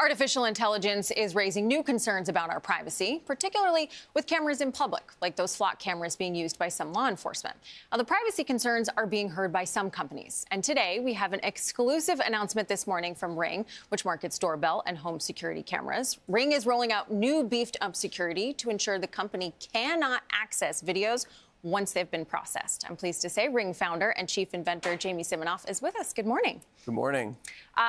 Artificial intelligence is raising new concerns about our privacy, particularly with cameras in public, like those flock cameras being used by some law enforcement. Now, the privacy concerns are being heard by some companies. And today, we have an exclusive announcement this morning from Ring, which markets doorbell and home security cameras. Ring is rolling out new beefed-up security to ensure the company cannot access videos once they've been processed. I'm pleased to say Ring founder and chief inventor Jamie Siminoff is with us. Good morning. Good morning.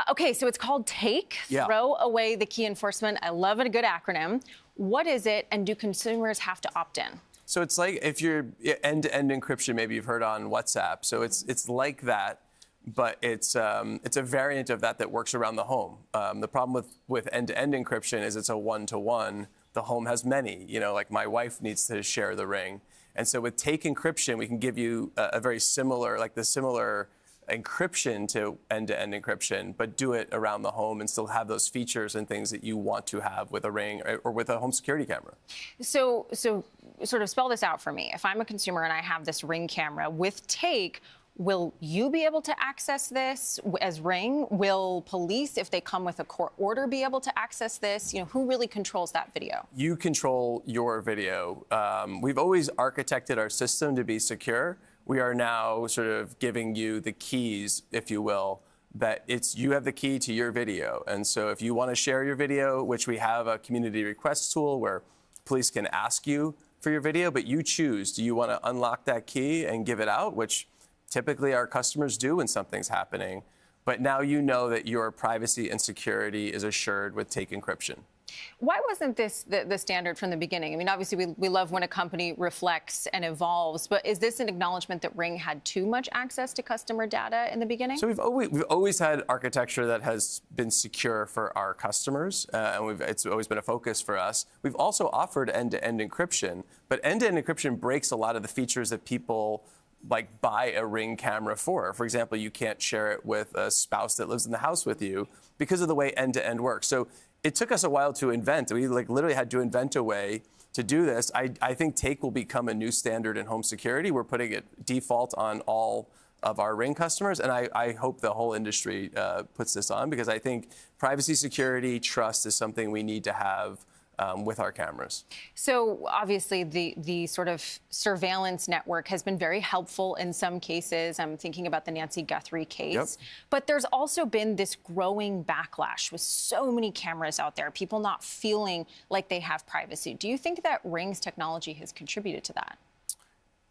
Okay, so it's called TAKE, Throw Away the Key Enforcement. I love it, a good acronym. What is it, and do consumers have to opt in? So it's like if you're end-to-end encryption, maybe you've heard on WhatsApp. So it's like that, but it's a variant of that works around the home. The problem with end-to-end encryption is it's a one-to-one. The home has many. You know, like my wife needs to share the Ring. And so with Take encryption, we can give you a very similar, like the similar encryption to end-to-end encryption, but do it around the home and still have those features and things that you want to have with a Ring or with a home security camera. So sort of spell this out for me. If I'm a consumer and I have this Ring camera with Take, will you be able to access this as Ring? Will police, if they come with a court order, be able to access this? You know, who really controls that video? You control your video. We've always architected our system to be secure. We are now sort of giving you the keys, if you will, that you have the key to your video. And so if you want to share your video, which we have a community request tool where police can ask you for your video, but you choose, do you want to unlock that key and give it out, which typically our customers do when something's happening, but now you know that your privacy and security is assured with Take encryption. Why wasn't this the standard from the beginning? I mean, obviously, we love when a company reflects and evolves, but is this an acknowledgement that Ring had too much access to customer data in the beginning? So we've always had architecture that has been secure for our customers, and it's always been a focus for us. We've also offered end-to-end encryption, but end-to-end encryption breaks a lot of the features that people like buy a Ring camera for. For example, you can't share it with a spouse that lives in the house with you because of the way end-to-end works. So it took us a while to invent. We literally had to invent a way to do this. I think Take will become a new standard in home security. We're putting it default on all of our Ring customers, and I hope the whole industry puts this on, because I think privacy, security, trust is something we need to have with our cameras. So obviously the sort of surveillance network has been very helpful in some cases. I'm thinking about the Nancy Guthrie case. Yep. But there's also been this growing backlash with so many cameras out there, people not feeling like they have privacy. Do you think that Ring's technology has contributed to that?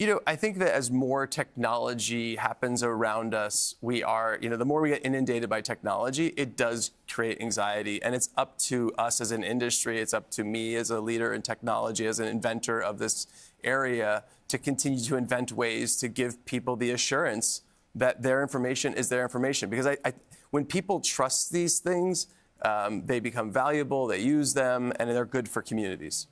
You know, I think that as more technology happens around us, the more we get inundated by technology, it does create anxiety. And it's up to us as an industry, it's up to me as a leader in technology, as an inventor of this area, to continue to invent ways to give people the assurance that their information is their information. Because when people trust these things, they become valuable, they use them, and they're good for communities.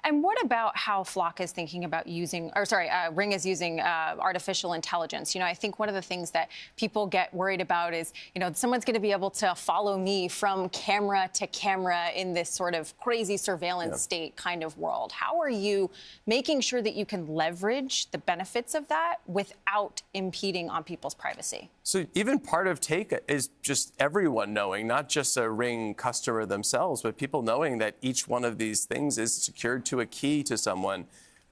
And what about how Flock is thinking about Ring is using artificial intelligence? You know, I think one of the things that people get worried about is, you know, someone's going to be able to follow me from camera to camera in this sort of crazy surveillance state kind of world. How are you making sure that you can leverage the benefits of that without impeding on people's privacy? So even part of Take is just everyone knowing, not just a Ring customer themselves, but people knowing that each one of these things is secured to a key to someone,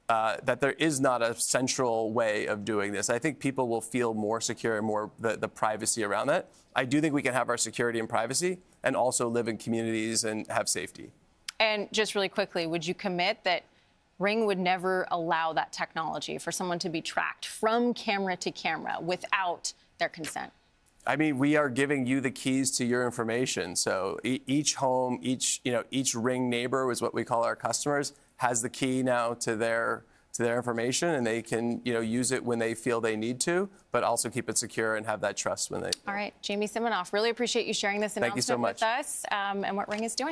that there is not a central way of doing this. I think people will feel more secure and more the privacy around that. I do think we can have our security and privacy and also live in communities and have safety. And just really quickly, would you commit that Ring would never allow that technology for someone to be tracked from camera to camera without their consent? I mean, we are giving you the keys to your information. So each home, each Ring neighbor is what we call our customers, has the key now to their information, and they can use it when they feel they need to, but also keep it secure and have that trust when they. All right, Jamie Siminoff, really appreciate you sharing this announcement with us and what Ring is doing.